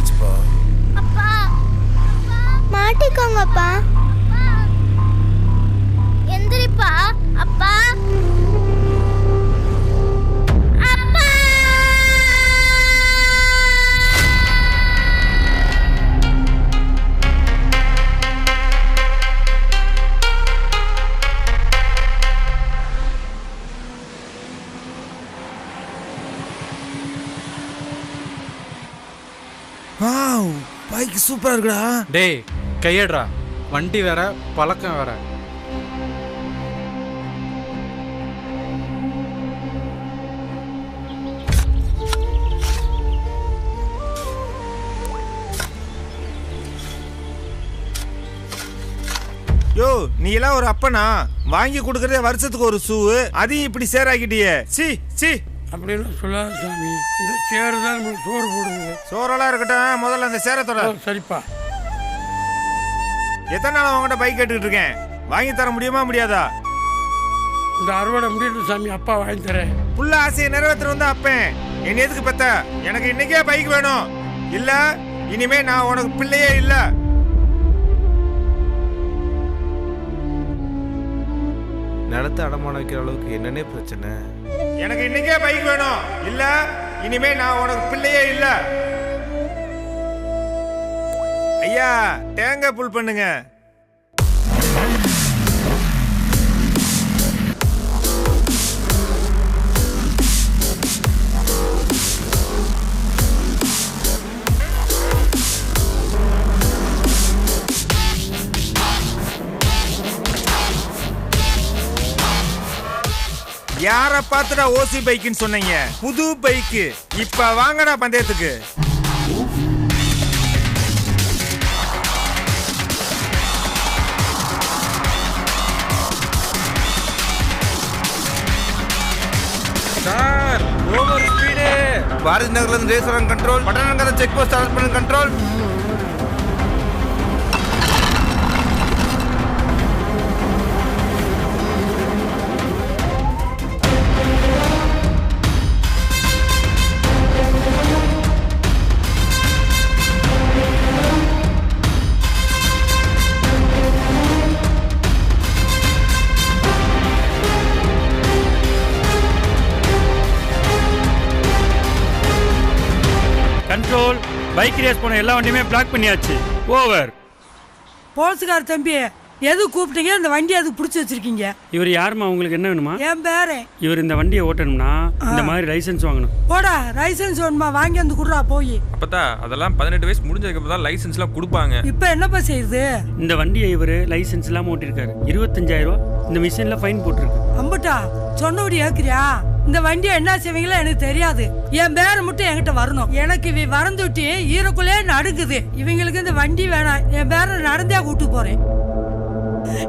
ஆயிடுச்சுப்பா. அப்பா மாட்டிக்கோங்கப்பா. எந்திரிப்பா அப்பா. அப்பா வாவ், பைக் சூப்பரா இருக்குடா. டேய் கையேடுறா, வண்டி வேற பழக்கம் வேற. யோ, நீ எல்லாம் ஒரு அப்பனா? வாங்கி கொடுக்கறதே வருஷத்துக்கு ஒரு ஷூ, அதையும் இப்படி சேராக்கிட்டியே. C C. அப்படியெல்லாம் சொல்லாத சாமி. இந்த சேரு தான் நம்மளுக்கு சோறு போடுங்க. சோறெல்லாம் இருக்கட்டும், முதல்ல அந்த சேரத்தோட. சரிப்பா. எத்தனை நாள் உங்ககிட்ட பைக் கேட்டுக்கிட்டு இருக்கேன், வாங்கி தர முடியுமா முடியாதா? இந்த அறுவடை முடியட்டும் சாமி, அப்பா வாங்கி தரேன். புள்ள ஆசையை நிறைவேற்ற வந்தா அப்பேன். என்ன எதுக்கு பெத்த? எனக்கு இன்னைக்கே பைக் வேணும். இல்ல இனிமே நான் உனக்கு பிள்ளையே இல்ல. நிலத்தை அடமான வைக்கிற அளவுக்கு என்னன்னே பிரச்சனை? எனக்கு இன்னைக்கே பைக் வேணும். இல்ல இனிமே நான் உனக்கு பிள்ளையே இல்ல. ஐயா, தேங்காய் புல் பண்ணுங்க. யார பாத்துடா ஓசி பைக்குன்னு சொன்னீங்க? புது பைக்கு. இப்ப வாங்கடா பந்தயத்துக்கு. Sir, over speed. பாரதி நகர்ல இருந்து ரேஸ்வரம் கண்ட்ரோல், பட்டணங்கர செக் போஸ்ட் அரெஸ்ட் பண்ண கண்ட்ரோல். கண்ட்ரோல். பைக் ரேஸ் போன எல்லா வண்டியுமே பிளாக் பண்ணியாச்சு. ஓவர். போலீஸ்கார தம்பி, எது கூப்பிட்டீங்க? இந்த வண்டி அதுக்கு பிடிச்சி வச்சிருக்கீங்க. இவர் யாருமா? உங்களுக்கு என்ன வேணுமா? என் பேரு. இவர் இந்த வண்டியை ஓட்டணும்னா இந்த மாதிரி லைசன்ஸ் வாங்கணும். போடா, லைசன்ஸ் வேணுமா? வாங்கி வந்து குடுறா போய். அப்பதா அதெல்லாம் 18 வயசு முடிஞ்சதுக்கு அப்புறம் தான் லைசன்ஸ்லாம் கொடுப்பாங்க. இப்போ என்னப்பா செய்யுது? இந்த வண்டியை இவர் லைசன்ஸ் இல்லாம ஓட்டிருக்காரு. 25,000 ரூபாய் இந்த மிஷின்ல ஃபைன் போட்டிருக்கு. அம்பட்டா சொன்னபடி ஏக்குறியா? இந்த வண்டியை என்ன செய்வீங்களோ எனக்கு தெரியாது. என் பேரை மட்டும் என்கிட்ட வரணும். எனக்கு இவ வரந்துட்டி ஈரக்குள்ளே நடுக்குது. இவங்களுக்கு இந்த வண்டி வேணாம். என் பேரை நடந்தே கூட்டு போறேன்.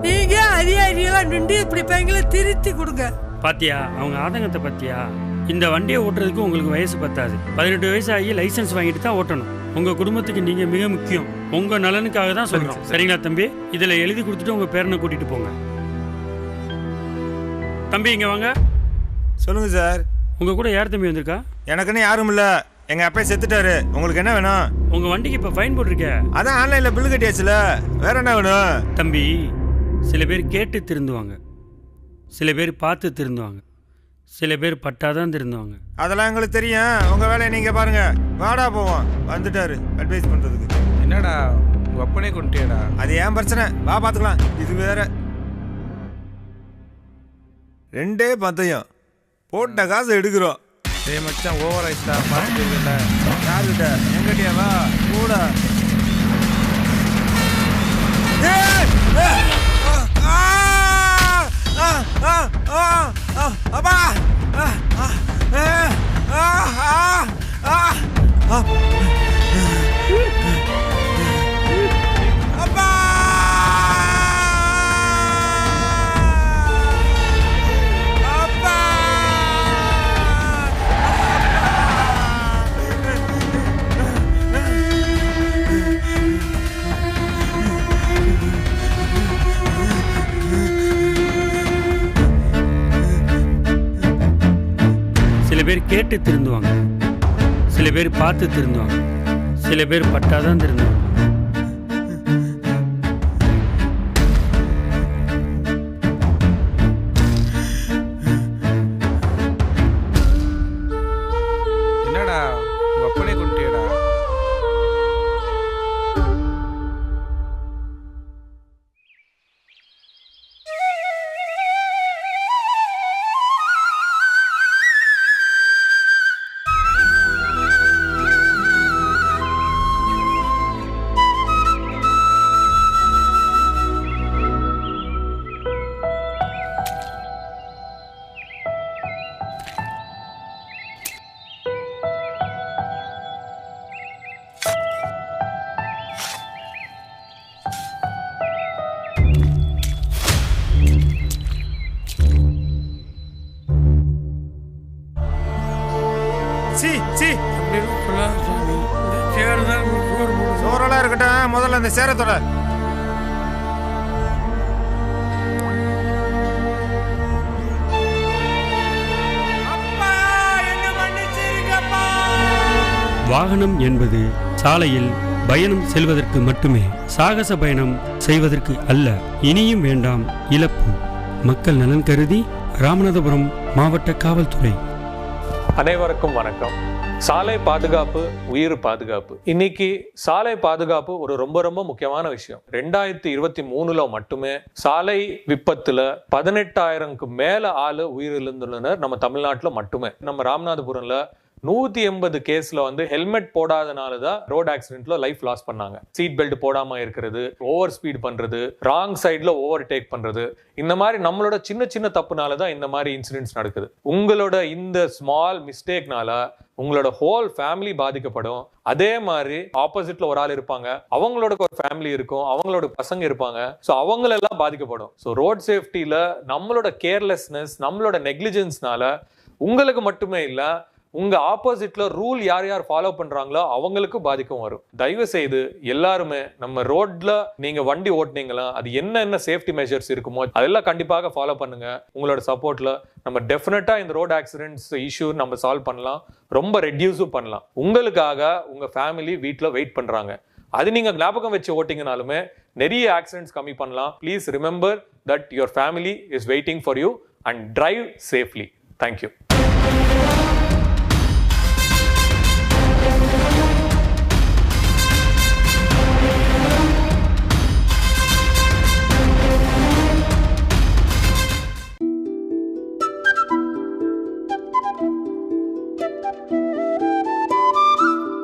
நீங்க அதிகாரிகளா நின்று இப்படி பையங்களை திருத்தி கொடுங்க. பாத்தியா அவங்க ஆதங்கத்தை? பாத்தியா? இந்த வண்டியை ஓட்டுறதுக்கு உங்களுக்கு வயசு பத்தாது. 18 வயசு ஆகி லைசன்ஸ் வாங்கிட்டு தான் ஓட்டணும். உங்க குடும்பத்துக்கு நீங்க மிக முக்கியம். உங்க நலனுக்காக தான் சொல்றோம். சரிங்களா தம்பி? இதுல எழுதி கொடுத்துட்டு உங்க பேரனை கூட்டிட்டு போங்க. தம்பி இங்க வாங்க. சொல்லுங்க சார். உங்க கூட யார் தம்பி வந்திருக்கா? எனக்குன்னு யாரும் இல்ல. எங்க அப்பா செத்துட்டாரு. உங்களுக்கு என்ன வேணும்? உங்க வண்டிக்கு இப்ப ஃபைன் போட்டிருக்க. அதான் ஆன்லைன்ல பில் கட்டியாச்சுல. வேற என்ன வேணும்? தம்பி, சில பேர் கேட்டு திருந்துவாங்க, சில பேர் பார்த்து திருந்துவாங்க, சில பேர் பட்டாதான் திருந்துவாங்க. அதெல்லாம் எங்களுக்கு தெரியும். உங்க வேலையை நீங்க பாருங்க. வாடா போவோம். வந்துட்டாரு அட்வைஸ் பண்றதுக்கு. என்னடா உங்க அப்பனே கொண்டுட்டியடா? அது ஏன் பிரச்சனை? வா பாத்துக்கலாம். இது வேற. 2 பந்தயம் போட்ட காசு எடுக்கிறோம். டேய் மச்சான், ஓவர் ஆயிடுச்சா? பார்த்துட்டு இருக்கல. யாருகிட்ட? எங்கிட்டயா? வா கூட. அப்பா அப்பா சில பேர் கேட்டு திருந்துவாங்க, சில பேர் பார்த்து திருந்துவாங்க, சில பேர் பட்டாதான் தெரிஞ்சவங்க. என்னடா உங்க அப்பனே கொண்டுட்டியடா. சி சி அப்படின்னு சொல்லாத சாமி. இந்த சேர் தான் நம்மளுக்கு சோறு போடுது. சோறெல்லாம் இருக்கட்டும், முதல்ல அந்த சேரத்தோட. வாகனம் என்பது சாலையில் பயணம் செல்வதற்கு மட்டுமே, சாகச பயணம் செய்வதற்கு அல்ல. இனியும் வேண்டாம் இழப்பு. மக்கள் நலன் கருதி ராமநாதபுரம் மாவட்ட காவல்துறை. அனைவருக்கும் வணக்கம். சாலை பாதுகாப்பு உயிர் பாதுகாப்பு. இன்னைக்கு சாலை பாதுகாப்பு ஒரு ரொம்ப ரொம்ப முக்கியமான விஷயம். 2023 மட்டுமே சாலை விபத்துல 18,000க்கு மேல ஆளு உயிரிழந்துள்ளனர் நம்ம தமிழ்நாட்டுல மட்டுமே. நம்ம ராமநாதபுரம்ல 180 கேஸ்ல வந்து ஹெல்மெட் போடாதனால தான் ரோட் ஆக்சிடென்ட்ல லைஃப் லாஸ் பண்ணாங்க. சீட் பெல்ட் போடாம இருக்கிறது, ஓவர் ஸ்பீட் பண்றது, ராங் சைட்ல ஓவர் டேக் பண்றது, இந்த மாதிரி நம்மளோட சின்ன சின்ன தப்புனால தான் இந்த மாதிரி இன்சிடென்ட்ஸ் நடக்குது. உங்களோட இந்த ஸ்மால் மிஸ்டேக்னால உங்களோட ஹோல் ஃபேமிலி பாதிக்கப்படும். அதே மாதிரி ஆப்போசிட்ல ஒரு ஆள் இருப்பாங்க, அவங்களோட ஒரு ஃபேமிலி இருக்கும், அவங்களோட பசங்க இருப்பாங்க, ஸோ அவங்களெல்லாம் பாதிக்கப்படும். ஸோ ரோட் சேஃப்டியில நம்மளோட கேர்லெஸ்னஸ், நம்மளோட நெக்லிஜென்ஸ்னால உங்களுக்கு மட்டுமே இல்லை, உங்க ஆப்போசிட்ல ரூல் யார் யார் ஃபாலோ பண்றாங்களோ அவங்களுக்கு பாதிக்கும் வரும். தயவு செய்து எல்லாருமே நம்ம ரோட்ல நீங்க வண்டி ஓட்டுனீங்களா, அது என்ன சேஃப்டி மெஷர்ஸ் இருக்குமோ அதெல்லாம் கண்டிப்பாக ஃபாலோ பண்ணுங்க. உங்களோட சப்போர்ட்ல நம்ம டெஃபினட்டா இந்த ரோட் ஆக்சிடென்ட்ஸ் இஷ்யூ நம்ம சால்வ் பண்ணலாம், ரொம்ப ரெடியூஸும் பண்ணலாம். உங்களுக்காக உங்க ஃபேமிலி வீட்டில் வெயிட் பண்றாங்க. அது நீங்க ஞாபகம் வச்சு ஓட்டிங்கனாலுமே நிறைய ஆக்சிடென்ட்ஸ் கம்மி பண்ணலாம். Please remember that your family is waiting for you and drive safely. Thank you.